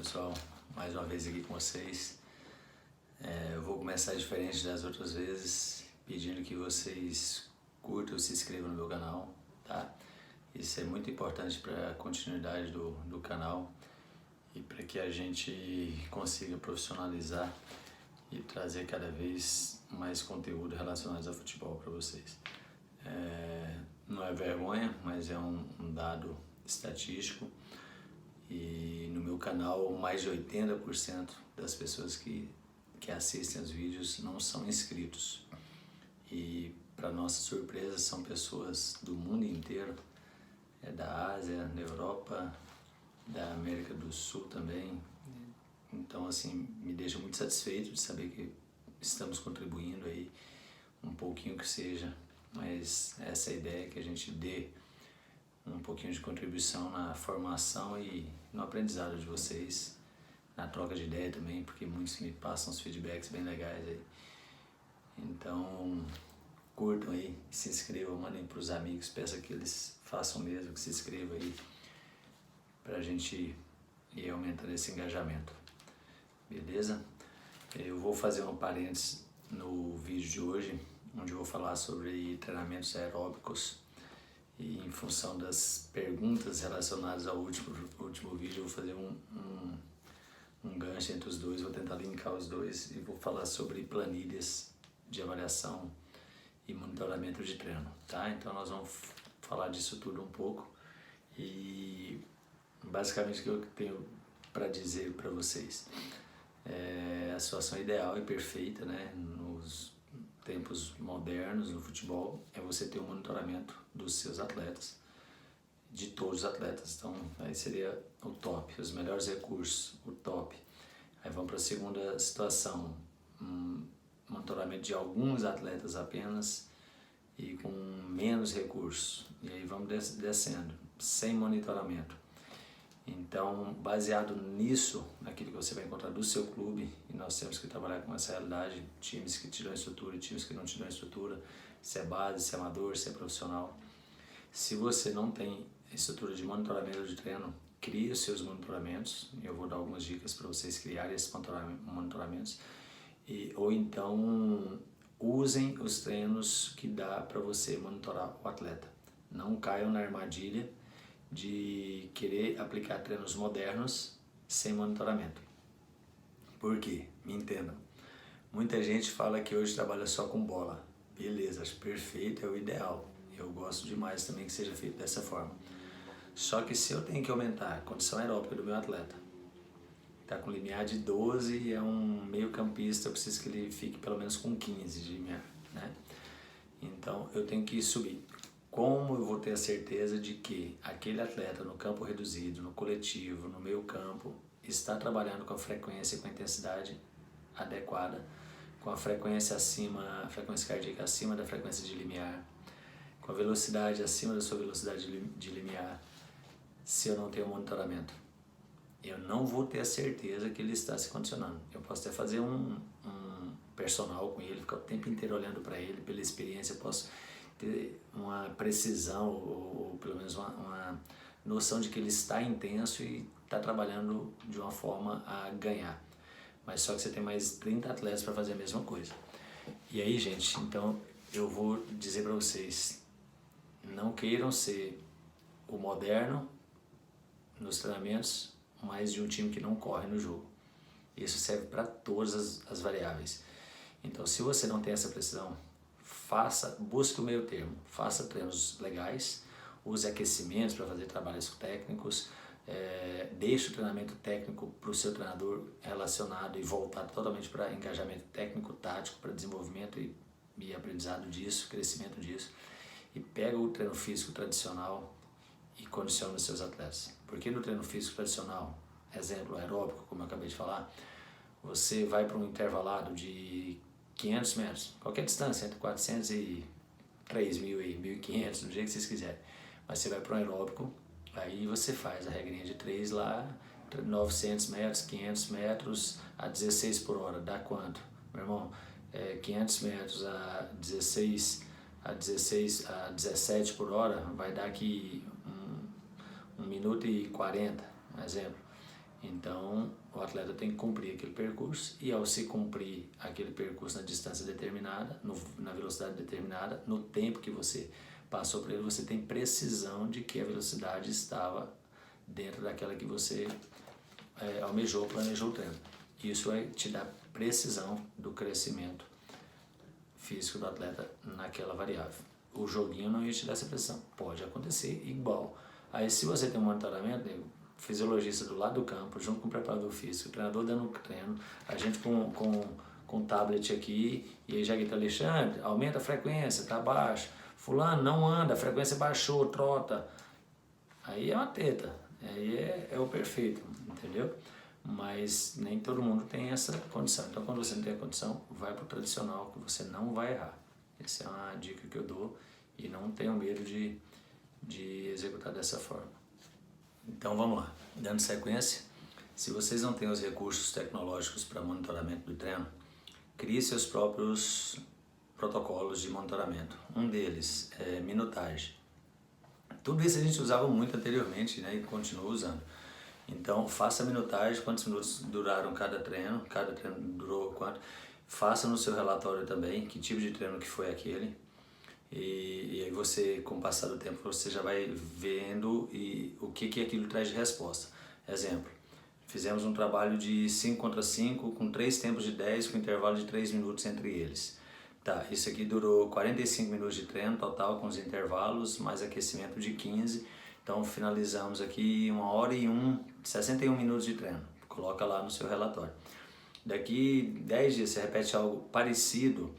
pessoal, mais uma vez aqui com vocês. Eu vou começar diferente das outras vezes, pedindo que vocês curtam e se inscrevam no meu canal, tá? Isso é muito importante para a continuidade do canal e para que a gente consiga profissionalizar e trazer cada vez mais conteúdo relacionado ao futebol para vocês. Não é vergonha, mas é um dado estatístico. E no meu canal, mais de 80% das pessoas que assistem os vídeos não são inscritos. E, para nossa surpresa, são pessoas do mundo inteiro, da Ásia, da Europa, da América do Sul também. Então, assim, me deixa muito satisfeito de saber que estamos contribuindo aí, um pouquinho que seja, mas essa é a ideia, que a gente dê um pouquinho de contribuição na formação e no aprendizado de vocês, na troca de ideia também, porque muitos me passam os feedbacks bem legais aí. Então, curtam aí, se inscrevam, mandem para os amigos, peça que eles façam mesmo, que se inscrevam aí, para a gente ir aumentando esse engajamento, beleza? Eu vou fazer um parênteses no vídeo de hoje, onde eu vou falar sobre treinamentos aeróbicos. E em função das perguntas relacionadas ao último vídeo, eu vou fazer um gancho entre os dois, vou tentar linkar os dois e vou falar sobre planilhas de avaliação e monitoramento de treino, tá? Então nós vamos falar disso tudo um pouco e basicamente o que eu tenho para dizer para vocês é a situação ideal e perfeita, né, nos tempos modernos no futebol, é você ter um monitoramento dos seus atletas, de todos os atletas. Então aí seria o top, os melhores recursos, o top. Aí vamos para a segunda situação, monitoramento de alguns atletas apenas e com menos recursos. E aí vamos descendo, sem monitoramento. Então, baseado nisso, naquilo que você vai encontrar do seu clube, e nós temos que trabalhar com essa realidade, times que te dão estrutura e times que não te dão estrutura, se é base, se é amador, se é profissional. Se você não tem estrutura de monitoramento de treino, crie os seus monitoramentos, eu vou dar algumas dicas para vocês criarem esses monitoramentos, ou então usem os treinos que dá para você monitorar o atleta. Não caiam na armadilha de querer aplicar treinos modernos sem monitoramento. Por quê? Me entendam. Muita gente fala que hoje trabalha só com bola. Beleza, acho perfeito, é o ideal. Eu gosto demais também que seja feito dessa forma. Só que se eu tenho que aumentar a condição aeróbica do meu atleta, está com limiar de 12 e é um meio campista, eu preciso que ele fique pelo menos com 15 de limiar, né? Então eu tenho que subir. Como eu vou ter a certeza de que aquele atleta no campo reduzido, no coletivo, no meio campo, está trabalhando com a frequência e com a intensidade adequada, com a frequência cardíaca acima da frequência de limiar, com a velocidade acima da sua velocidade de limiar, se eu não tenho monitoramento? Eu não vou ter a certeza que ele está se condicionando. Eu posso até fazer um personal com ele, ficar o tempo inteiro olhando para ele, pela experiência, eu posso ter uma precisão ou pelo menos uma noção de que ele está intenso e está trabalhando de uma forma a ganhar. Mas só que você tem mais 30 atletas para fazer a mesma coisa. E aí, gente, então eu vou dizer para vocês, não queiram ser o moderno nos treinamentos, mas de um time que não corre no jogo. Isso serve para todas as variáveis. Então, se você não tem essa precisão, busque o meio termo, faça treinos legais, use aquecimentos para fazer trabalhos técnicos, deixe o treinamento técnico para o seu treinador relacionado e voltado totalmente para engajamento técnico, tático, para desenvolvimento e aprendizado disso, crescimento disso, e pega o treino físico tradicional e condiciona os seus atletas. Porque no treino físico tradicional, exemplo aeróbico, como eu acabei de falar, você vai para um intervalado de 500 metros, qualquer distância, entre 400 e 3.000 e 1.500, do jeito que vocês quiserem. Mas você vai para um aeróbico, aí você faz a regrinha de 3 lá, 900 metros, 500 metros a 16 por hora, dá quanto? Meu irmão, 500 metros a 17 por hora, vai dar aqui 1 minuto e 40, um exemplo. Então, o atleta tem que cumprir aquele percurso e ao se cumprir aquele percurso na distância determinada, na velocidade determinada, no tempo que você passou para ele, você tem precisão de que a velocidade estava dentro daquela que você almejou, planejou o treino. Isso vai te dar precisão do crescimento físico do atleta naquela variável. O joguinho não ia te dar essa precisão. Pode acontecer igual. Aí se você tem um monitoramento, fisiologista do lado do campo, junto com o preparador físico, o treinador dando treino, a gente com o tablet aqui, e aí já grita: Alexandre, aumenta a frequência, tá baixo. Fulano, não anda, a frequência baixou, trota. Aí é uma teta, aí é o perfeito, entendeu? Mas nem todo mundo tem essa condição. Então, quando você não tem a condição, vai para o tradicional, que você não vai errar. Essa é uma dica que eu dou e não tenho medo de executar dessa forma. Então, vamos lá. Dando sequência, se vocês não têm os recursos tecnológicos para monitoramento do treino, crie seus próprios protocolos de monitoramento. Um deles é minutagem. Tudo isso a gente usava muito anteriormente, né, e continua usando. Então, faça a minutagem, quantos minutos duraram cada treino durou quanto. Faça no seu relatório também, que tipo de treino que foi aquele. E aí você, com o passar do tempo, você já vai vendo o que aquilo traz de resposta. Exemplo, fizemos um trabalho de 5 contra 5, com 3 tempos de 10, com intervalo de 3 minutos entre eles. Tá, isso aqui durou 45 minutos de treino total, com os intervalos, mais aquecimento de 15. Então finalizamos aqui 61 minutos de treino. Coloca lá no seu relatório. Daqui 10 dias você repete algo parecido,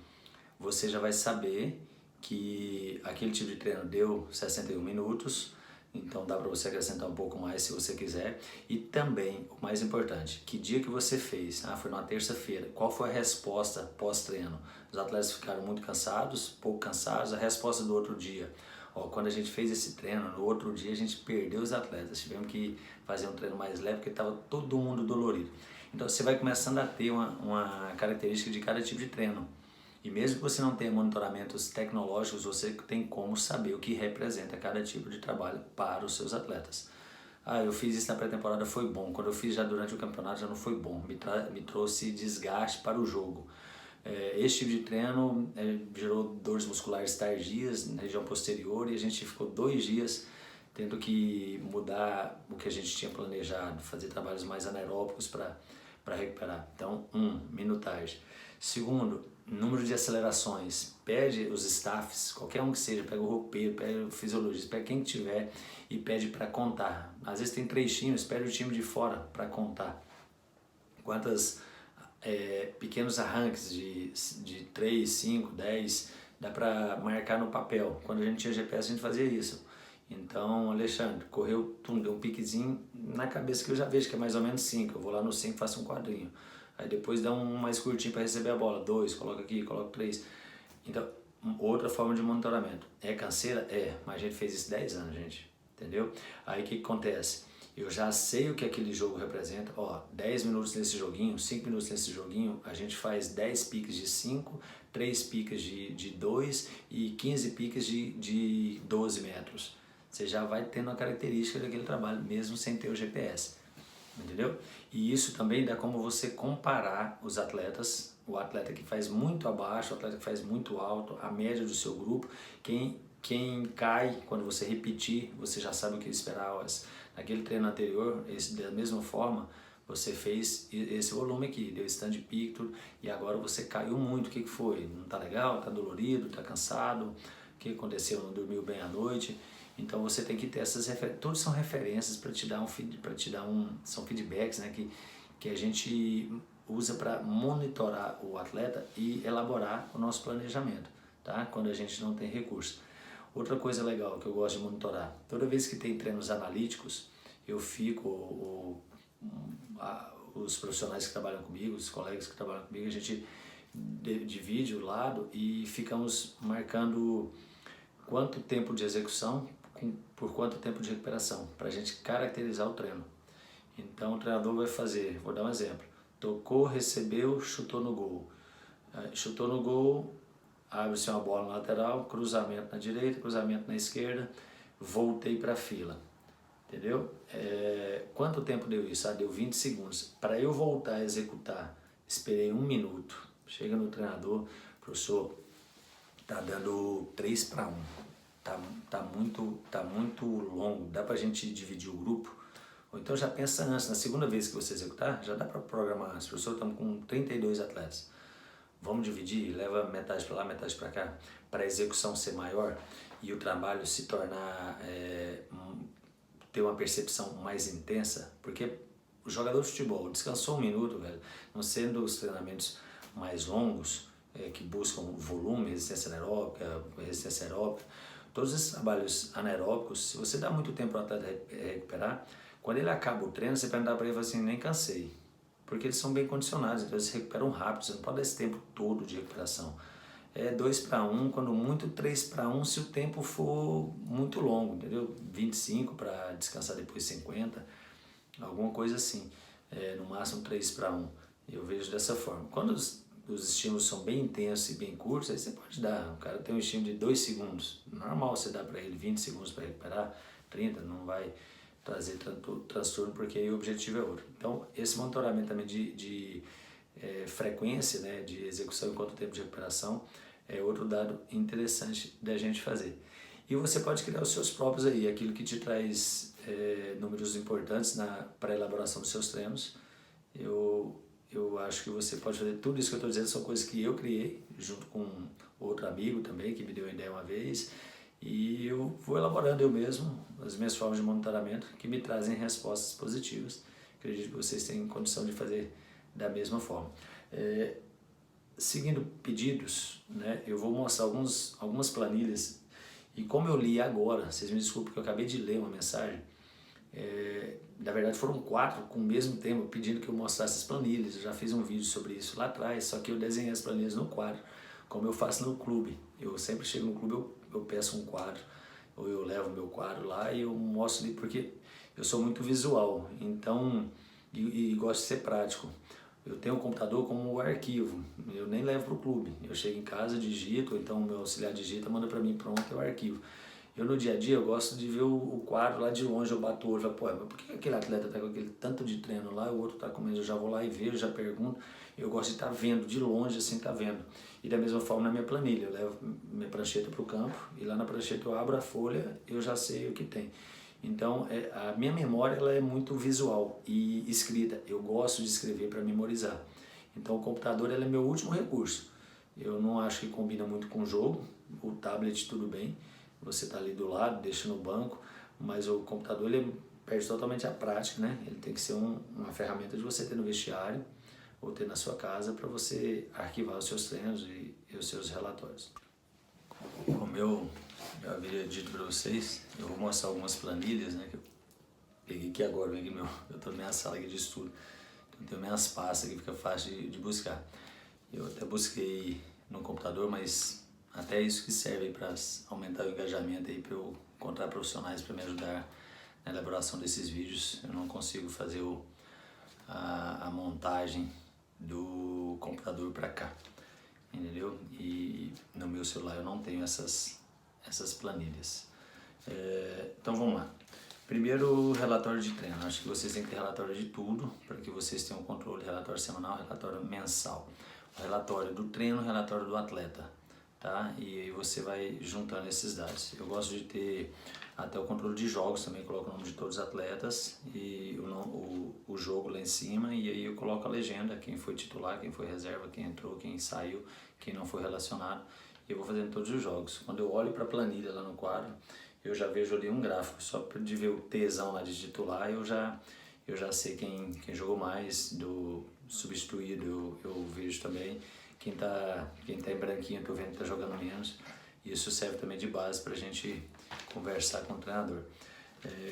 você já vai saber que aquele tipo de treino deu 61 minutos, então dá para você acrescentar um pouco mais se você quiser. E também, o mais importante, que dia que você fez? Foi numa terça-feira. Qual foi a resposta pós-treino? Os atletas ficaram muito cansados, pouco cansados. A resposta do outro dia: quando a gente fez esse treino, no outro dia a gente perdeu os atletas, tivemos que fazer um treino mais leve porque estava todo mundo dolorido. Então você vai começando a ter uma característica de cada tipo de treino. E mesmo que você não tenha monitoramentos tecnológicos, você tem como saber o que representa cada tipo de trabalho para os seus atletas. Eu fiz isso na pré-temporada, foi bom. Quando eu fiz já durante o campeonato, já não foi bom. Me trouxe desgaste para o jogo. Esse tipo de treino gerou dores musculares tardias na região posterior e a gente ficou 2 dias tendo que mudar o que a gente tinha planejado, fazer trabalhos mais anaeróbicos para recuperar. Então, minutagem. Segundo, número de acelerações. Pede os staffs, qualquer um que seja, pega o roupeiro, pega o fisiologista, pega quem tiver e pede para contar. Às vezes tem 3 times, pede o time de fora para contar. Quantas pequenos arranques de 3, 5, 10, dá para marcar no papel. Quando a gente tinha GPS, a gente fazia isso. Então, Alexandre, correu, deu um piquezinho na cabeça que eu já vejo que é mais ou menos 5. Eu vou lá no 5 e faço um quadrinho. Aí depois dá um mais curtinho para receber a bola. 2, coloca aqui, coloca 3. Então, outra forma de monitoramento. É canseira? Mas a gente fez isso 10 anos, gente. Entendeu? Aí o que acontece? Eu já sei o que aquele jogo representa. 10 minutos nesse joguinho, 5 minutos nesse joguinho, a gente faz 10 piques de 5, 3 piques de 2 e 15 piques de 12 metros. Você já vai tendo a característica daquele trabalho, mesmo sem ter o GPS. Entendeu? E isso também dá como você comparar os atletas, o atleta que faz muito abaixo, o atleta que faz muito alto, a média do seu grupo. Quem cai, quando você repetir, você já sabe o que esperar. Naquele treino anterior, da mesma forma, você fez esse volume aqui, deu stand peak, tudo, e agora você caiu muito. O que foi? Não tá legal? Tá dolorido? Tá cansado? O que aconteceu? Não dormiu bem à noite? Então você tem que ter essas referências, todos são referências para te dar são feedbacks, né, que a gente usa para monitorar o atleta e elaborar o nosso planejamento, tá? Quando a gente não tem recurso. Outra coisa legal que eu gosto de monitorar, toda vez que tem treinos analíticos, eu fico, os profissionais que trabalham comigo, os colegas que trabalham comigo, a gente divide o lado e ficamos marcando quanto tempo de execução por quanto tempo de recuperação, para a gente caracterizar o treino. Então o treinador vai fazer, vou dar um exemplo: tocou, recebeu, chutou no gol. Chutou no gol, abre-se uma bola na lateral, cruzamento na direita, cruzamento na esquerda, voltei para a fila. entendeu? Quanto tempo deu isso? Deu 20 segundos. Para eu voltar a executar, esperei 1 minuto. Chega no treinador, professor, tá dando 3 para 1. Tá muito longo. Dá pra gente dividir o grupo? Ou então já pensa antes, na segunda vez que você executar, já dá para programar antes. Professor, estamos com 32 atletas. Vamos dividir, leva metade para lá, metade para cá, para a execução ser maior e o trabalho se tornar, ter uma percepção mais intensa, porque o jogador de futebol descansou 1 minuto, velho, não sendo os treinamentos mais longos, que buscam volume, resistência aeróbica, todos esses trabalhos anaeróbicos, se você dá muito tempo para o atleta recuperar, quando ele acaba o treino, você perguntar para ele assim, nem cansei. Porque eles são bem condicionados, então eles se recuperam rápido, você não pode dar esse tempo todo de recuperação. 2 para 1, quando muito 3 para 1 se o tempo for muito longo, entendeu? 25 para descansar depois 50, alguma coisa assim. No máximo 3 para 1, eu vejo dessa forma. Quando os estímulos são bem intensos e bem curtos, aí você pode dar, o cara tem um estímulo de 2 segundos, normal você dá para ele 20 segundos para recuperar, 30, não vai trazer tanto transtorno, porque aí o objetivo é outro. Então, esse monitoramento também de frequência, né, de execução e quanto tempo de recuperação é outro dado interessante da gente fazer. E você pode criar os seus próprios aí, aquilo que te traz números importantes para a elaboração dos seus treinos. Eu acho que você pode fazer tudo isso que eu estou dizendo, são coisas que eu criei, junto com outro amigo também, que me deu a ideia uma vez, e eu vou elaborando eu mesmo as minhas formas de monitoramento que me trazem respostas positivas. Acredito que vocês têm condição de fazer da mesma forma. Seguindo pedidos, né, eu vou mostrar algumas planilhas, e como eu li agora, vocês me desculpem porque eu acabei de ler uma mensagem, na verdade foram 4 com o mesmo tema pedindo que eu mostrasse as planilhas. Eu já fiz um vídeo sobre isso lá atrás, só que eu desenhei as planilhas no quadro, como eu faço no clube. Eu sempre chego no clube, eu peço um quadro, ou eu levo meu quadro lá e eu mostro ali, porque eu sou muito visual, então, e gosto de ser prático. Eu tenho o computador como arquivo, eu nem levo para o clube. Eu chego em casa, digito, ou então o meu auxiliar digita, manda para mim, pronto, é o arquivo. Eu no dia a dia eu gosto de ver o quadro lá de longe, eu bato o olho e falo, pô, mas por que aquele atleta tá com aquele tanto de treino lá, o outro tá com menos? Eu já vou lá e vejo, já pergunto. Eu gosto de estar vendo, de longe assim, tá vendo. E da mesma forma na minha planilha, eu levo minha prancheta para o campo e lá na prancheta eu abro a folha, eu já sei o que tem. Então a minha memória ela é muito visual e escrita, eu gosto de escrever para memorizar. Então o computador ele é meu último recurso. Eu não acho que combina muito com o jogo, o tablet tudo bem, você está ali do lado, deixa no banco, mas o computador ele perde totalmente a prática, né? Ele tem que ser uma ferramenta de você ter no vestiário ou ter na sua casa para você arquivar os seus treinos e os seus relatórios. Como eu havia dito para vocês, eu vou mostrar algumas planilhas, né? Que eu peguei aqui agora, eu estou na minha sala aqui de estudo, então tenho minhas pastas que fica fácil de buscar. Eu até busquei no computador, mas até isso que serve para aumentar o engajamento aí, para eu encontrar profissionais para me ajudar na elaboração desses vídeos. Eu não consigo fazer a montagem do computador para cá, entendeu? E no meu celular eu não tenho essas planilhas. Então vamos lá. Primeiro, relatório de treino. Acho que vocês têm que ter relatório de tudo para que vocês tenham controle. Relatório semanal, relatório mensal. O relatório do treino, relatório do atleta. Tá? E aí você vai juntando esses dados. Eu gosto de ter até o controle de jogos também, coloco o nome de todos os atletas e o jogo lá em cima, e aí eu coloco a legenda, quem foi titular, quem foi reserva, quem entrou, quem saiu, quem não foi relacionado, e eu vou fazendo todos os jogos. Quando eu olho para a planilha lá no quadro, eu já vejo ali um gráfico, só de ver o Tzão lá de titular, eu já sei quem jogou mais, do substituído eu vejo também. Quem tá em branquinho, eu tô vendo que tá jogando menos. Isso serve também de base pra gente conversar com o treinador.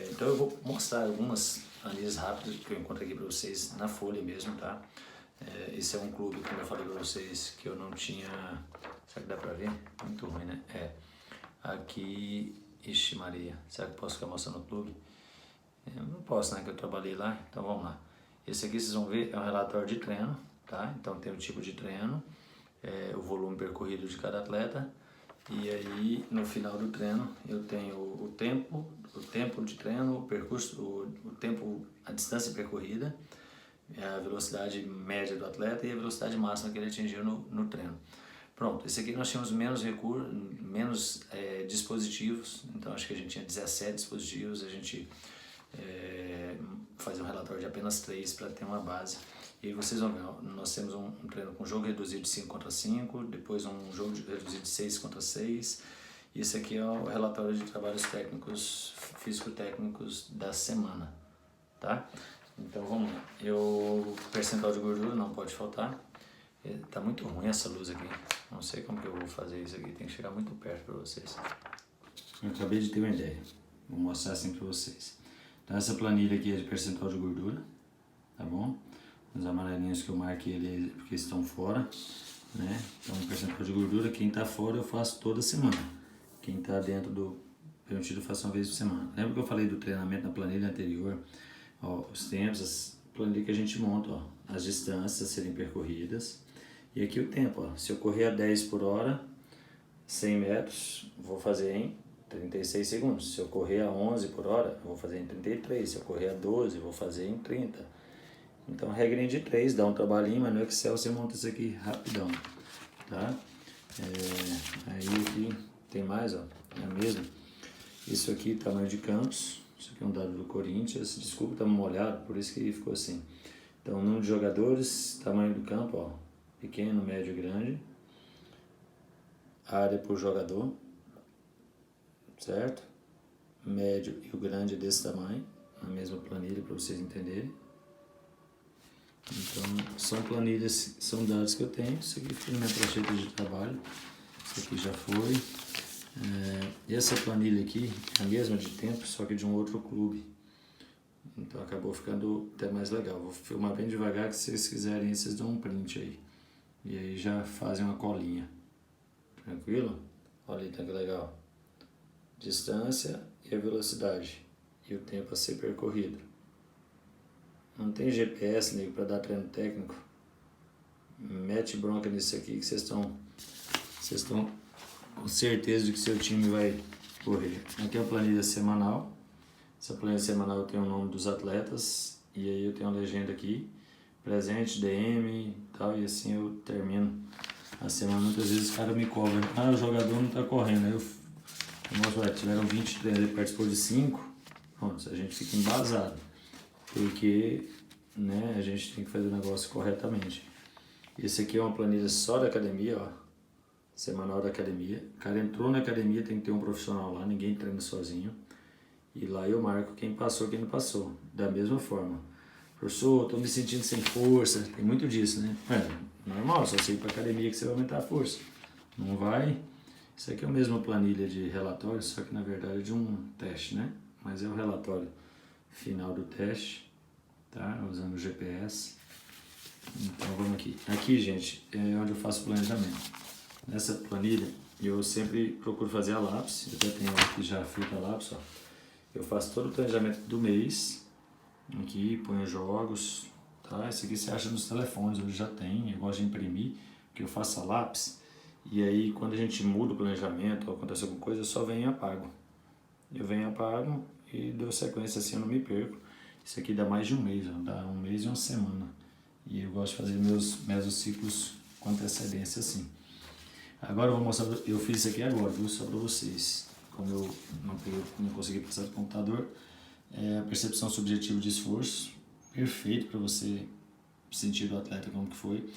Então eu vou mostrar algumas análises rápidas que eu encontro aqui pra vocês na folha mesmo, tá? Esse é um clube, como eu falei pra vocês, que eu não tinha... Será que dá pra ver? Muito ruim, né? Aqui... Ixi Maria, será que eu posso ficar mostrando o clube? Eu não posso, né? Que eu trabalhei lá, então vamos lá. Esse aqui vocês vão ver, é um relatório de treino, tá? Então tem o tipo de treino, o volume percorrido de cada atleta E aí, no final do treino, eu tenho o tempo de treino, o percurso, o tempo, a distância percorrida, a velocidade média do atleta e a velocidade máxima que ele atingiu no treino. Pronto, esse aqui nós tínhamos menos recursos, menos dispositivos, então acho que a gente tinha 17 dispositivos, a gente fazia um relatório de apenas 3 para ter uma base. E aí vocês vão ver, nós temos um treino com jogo reduzido de 5 contra 5, depois um jogo reduzido de 6 contra 6. E esse aqui é o relatório de trabalhos técnicos, físico-técnicos da semana, tá? Então vamos lá. O percentual de gordura não pode faltar. Tá muito ruim essa luz aqui. Não sei como que eu vou fazer isso aqui. Tem que chegar muito perto para vocês. Eu acabei de ter uma ideia. Vou mostrar assim para vocês. Então essa planilha aqui é de percentual de gordura, tá bom? Os amarelinhos que eu marquei ali porque estão fora, né? Então percentual de gordura, quem tá fora eu faço toda semana. Quem tá dentro do permitido eu faço uma vez por semana. Lembra que eu falei do treinamento na planilha anterior? Ó, os tempos, as planilha que a gente monta, ó, as distâncias a serem percorridas. E aqui o tempo, ó, se eu correr a 10 por hora, 100 metros, vou fazer em 36 segundos. Se eu correr a 11 por hora, eu vou fazer em 33. Se eu correr a 12, vou fazer em 30. Então, regrinha de 3, dá um trabalhinho, mas no Excel você monta isso aqui rapidão, tá? Aí aqui tem mais, ó, é a mesma. Isso aqui, tamanho de campos, isso aqui é um dado do Corinthians, desculpa, tá molhado, por isso que ficou assim. Então, número de jogadores, tamanho do campo, ó, pequeno, médio e grande. Área por jogador, certo? Médio e o grande é desse tamanho, na mesma planilha para vocês entenderem. Então, são planilhas, são dados que eu tenho. Isso aqui foi na minha prancheta de trabalho. Isso aqui já foi. Essa planilha aqui é a mesma de tempo, só que de um outro clube. Então, acabou ficando até mais legal. Vou filmar bem devagar, que se vocês quiserem, vocês dão um print aí. E aí já fazem uma colinha. Tranquilo? Olha aí, tá que legal. Distância e a velocidade. E o tempo a ser percorrido. Não tem GPS, nego, para dar treino técnico. Mete bronca nisso aqui que vocês estão com certeza de que seu time vai correr. Aqui é a planilha semanal. Essa planilha semanal tem o nome dos atletas. E aí eu tenho uma legenda aqui. Presente, DM e tal. E assim eu termino a semana. Muitas vezes os caras me cobram. Ah, o jogador não tá correndo. Aí eu mostro, tiveram 20 treinos, ele participou de 5. Pronto, a gente fica embasado. Porque, né, a gente tem que fazer o negócio corretamente. Esse aqui é uma planilha só da academia, ó. Semanal da academia. O cara entrou na academia, tem que ter um profissional lá, ninguém treina sozinho. E lá eu marco quem passou e quem não passou. Da mesma forma. Professor, tô me sentindo sem força. Tem muito disso, né? Normal, só você ir pra academia que você vai aumentar a força. Não vai. Isso aqui é a mesma planilha de relatório, só que na verdade é de um teste, né? Mas é o relatório final do teste, tá? Usando o GPS. Então vamos aqui. Aqui, gente, é onde eu faço o planejamento. Nessa planilha, eu sempre procuro fazer a lápis. Eu até tenho aqui já feita a lápis, ó. Eu faço todo o planejamento do mês. Aqui, ponho jogos, tá? Isso aqui você acha nos telefones, hoje já tem. Eu gosto de imprimir, porque eu faço a lápis. E aí, quando a gente muda o planejamento ou acontece alguma coisa, eu só venho e apago. Eu venho e apago e dou sequência assim, eu não me perco. Isso aqui dá mais de um mês, ó, dá um mês e uma semana. E eu gosto de fazer meus mesociclos com antecedência assim. Agora eu vou mostrar, eu fiz isso aqui agora, viu, só para vocês. Como eu não consegui passar do computador, a percepção subjetiva de esforço, perfeito para você sentir do atleta como que foi.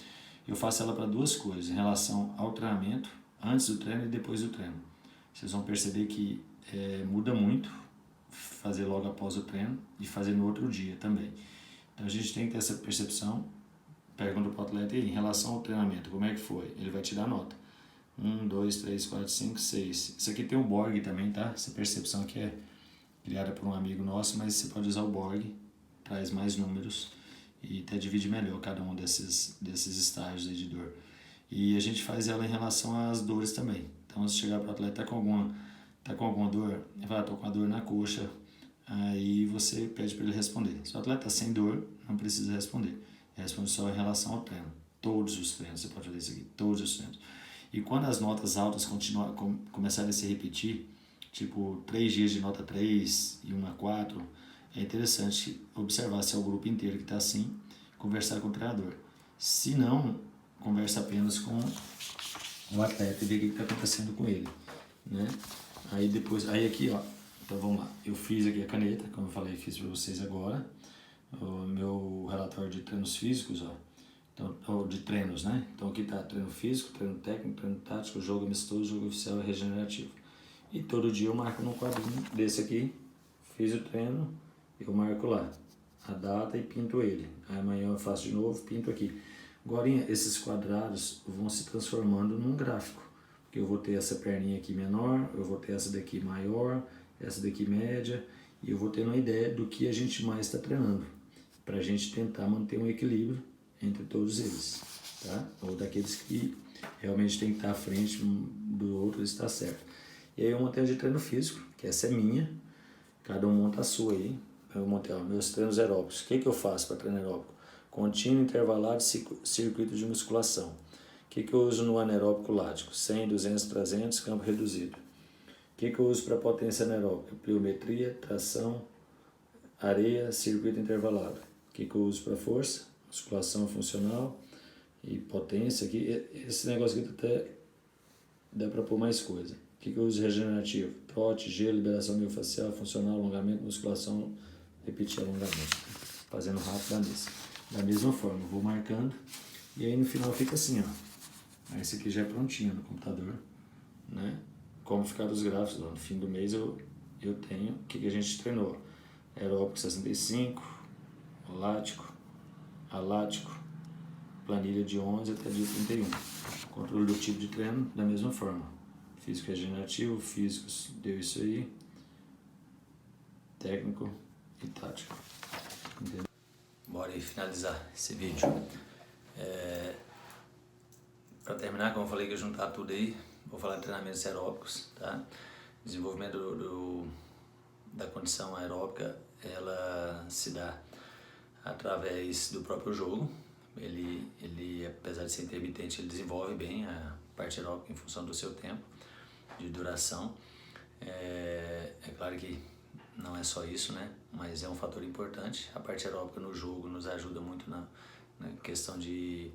Eu faço ela para duas coisas, em relação ao treinamento, antes do treino e depois do treino. Vocês vão perceber que muda muito fazer logo após o treino e fazer no outro dia também. Então a gente tem que ter essa percepção. Pergunta para o atleta em relação ao treinamento, como é que foi? Ele vai te dar nota. 1, 2, 3, 4, 5, 6. Isso aqui tem o Borg também, tá? Essa percepção aqui é criada por um amigo nosso, mas você pode usar o Borg, traz mais números e até divide melhor cada um desses estágios aí de dor. E a gente faz ela em relação às dores também. Então, se chegar para o atleta, tá com alguma dor, ele fala, tô com a dor na coxa, aí você pede para ele responder. Se o atleta está sem dor, não precisa responder. Responde só em relação ao treino. Todos os treinos, você pode fazer isso aqui, todos os treinos. E quando as notas altas começarem a se repetir, tipo 3 dias de nota 3 e uma 4, é interessante observar se é o grupo inteiro que está assim, conversar com o treinador. Se não, conversa apenas com o atleta e ver o que está acontecendo com ele, né? Aí aqui, ó, então vamos lá, eu fiz aqui a caneta, como eu falei, fiz para vocês agora, o meu relatório de treinos físicos, ó, então, ou de treinos, né? Então aqui tá treino físico, treino técnico, treino tático, jogo amistoso, jogo oficial e regenerativo. E todo dia eu marco num quadrinho desse aqui, fiz o treino, eu marco lá a data e pinto ele. Aí amanhã eu faço de novo, pinto aqui. Agora esses quadrados vão se transformando num gráfico, porque eu vou ter essa perninha aqui menor, eu vou ter essa daqui maior, essa daqui média, e eu vou ter uma ideia do que a gente mais está treinando, para a gente tentar manter um equilíbrio entre todos eles, tá? Ou daqueles que realmente tem que estar à frente do outro, está certo. E aí eu montei a de treino físico, que essa é minha, cada um monta a sua aí. Eu montei meus treinos aeróbicos. O que eu faço para treino aeróbico? Contínuo, intervalado, circuito de musculação. O que eu uso no anaeróbico lático? 100, 200, 300, campo reduzido. O que eu uso para potência anaeróbica? Pliometria, tração, areia, circuito intervalado. O que eu uso para força? Musculação funcional e potência. Aqui, esse negócio aqui até dá para pôr mais coisa. O que eu uso regenerativo? Trote, gelo, liberação miofascial, funcional, alongamento, musculação, repetir alongamento. Fazendo rápido da mesma forma, vou marcando e aí no final fica assim, ó. Esse aqui já é prontinho no computador, né? Como ficaram os gráficos lá. No fim do mês eu tenho o que a gente treinou. Aeróbico 65, lático, alático, planilha de 11 até dia 31. Controle do tipo de treino da mesma forma. Físico regenerativo, físicos, deu isso aí. Técnico e tático. Entendeu? Bora aí finalizar esse vídeo. Para terminar, como eu falei que eu juntar tudo aí, vou falar de treinamentos aeróbicos, tá? Desenvolvimento da condição aeróbica, ela se dá através do próprio jogo. Ele, apesar de ser intermitente, ele desenvolve bem a parte aeróbica em função do seu tempo de duração. É claro que não é só isso, né? Mas é um fator importante. A parte aeróbica no jogo nos ajuda muito na questão de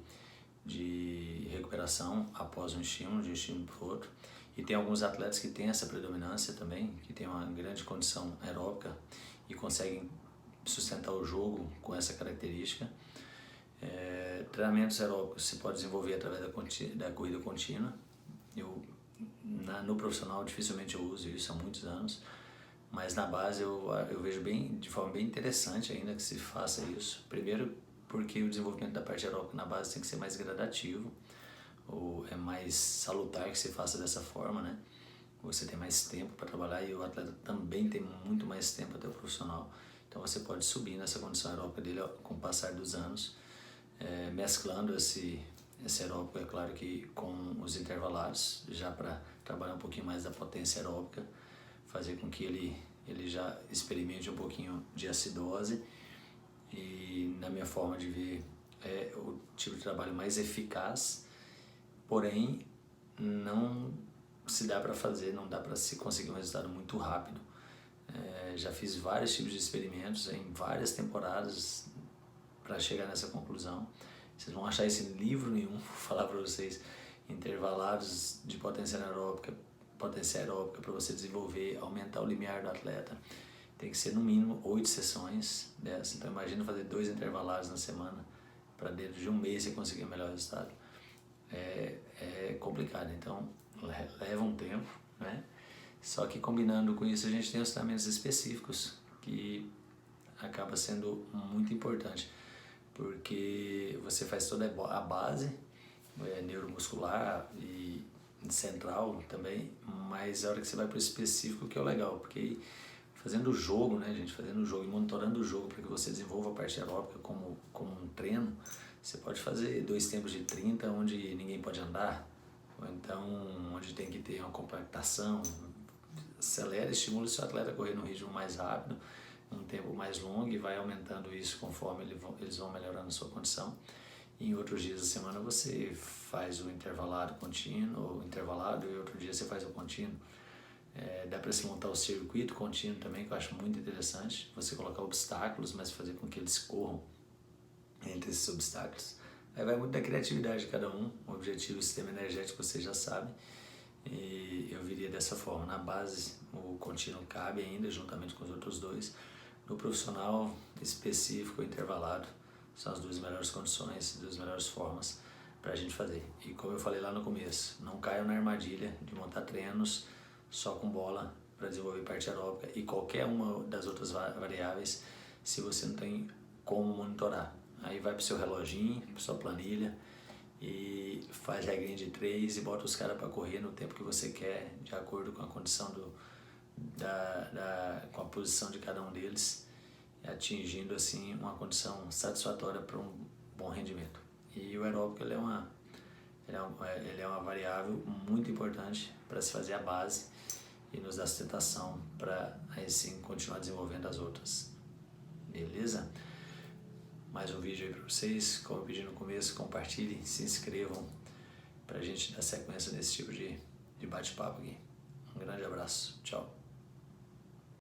recuperação após um estímulo, de um estímulo para o outro. E tem alguns atletas que têm essa predominância também, que têm uma grande condição aeróbica e conseguem sustentar o jogo com essa característica. Treinamentos aeróbicos se pode desenvolver através da corrida contínua. No profissional dificilmente eu uso isso há muitos anos, mas na base eu vejo de forma bem interessante ainda que se faça isso. Primeiro porque o desenvolvimento da parte aeróbica na base tem que ser mais gradativo, ou é mais salutar que se faça dessa forma, né? Você tem mais tempo para trabalhar e o atleta também tem muito mais tempo até o profissional. Então você pode subir nessa condição aeróbica dele com o passar dos anos, mesclando esse aeróbico, é claro que com os intervalados, já para trabalhar um pouquinho mais da potência aeróbica, fazer com que ele já experimente um pouquinho de acidose. E na minha forma de ver, é o tipo de trabalho mais eficaz, porém não se dá para fazer, não dá para se conseguir um resultado muito rápido. Já fiz vários tipos de experimentos em várias temporadas para chegar nessa conclusão. Vocês vão achar esse em livro nenhum, vou falar para vocês, intervalados de potência aeróbica para você desenvolver, aumentar o limiar do atleta. Tem que ser no mínimo 8 sessões dessa. Então imagina fazer 2 intervalados na semana para dentro de um mês você conseguir o melhor resultado. É complicado, então leva um tempo, né? Só que combinando com isso a gente tem os tratamentos específicos que acaba sendo muito importante, porque você faz toda a base neuromuscular e central também, mas a hora que você vai para o específico que é o legal, porque fazendo o jogo, né, gente, fazendo o jogo e monitorando o jogo para que você desenvolva a parte aeróbica como um treino, você pode fazer 2 tempos de 30 onde ninguém pode andar, ou então onde tem que ter uma compactação, acelera, estimula o seu atleta a correr no ritmo mais rápido, um tempo mais longo e vai aumentando isso conforme eles vão melhorando a sua condição. E em outros dias da semana você faz o intervalado contínuo, ou intervalado, e outro dia você faz o contínuo. Dá para se montar o circuito contínuo também, que eu acho muito interessante. Você colocar obstáculos, mas fazer com que eles corram entre esses obstáculos. Aí vai muito da criatividade de cada um. O objetivo do sistema energético você já sabe. E eu viria dessa forma. Na base, o contínuo cabe ainda, juntamente com os outros dois. No profissional específico, intervalado, são as duas melhores condições, duas melhores formas para a gente fazer. E como eu falei lá no começo, não caiam na armadilha de montar treinos só com bola para desenvolver parte aeróbica e qualquer uma das outras variáveis se você não tem como monitorar. Aí vai para o seu reloginho, para sua planilha e faz regrinha de 3 e bota os caras para correr no tempo que você quer, de acordo com a condição com a posição de cada um deles, atingindo assim uma condição satisfatória para um bom rendimento. E o aeróbico ele é uma variável muito importante para se fazer a base e nos dar sustentação para aí sim continuar desenvolvendo as outras. Beleza? Mais um vídeo aí para vocês. Como eu pedi no começo, compartilhem, se inscrevam para a gente dar sequência nesse tipo de bate-papo aqui. Um grande abraço. Tchau.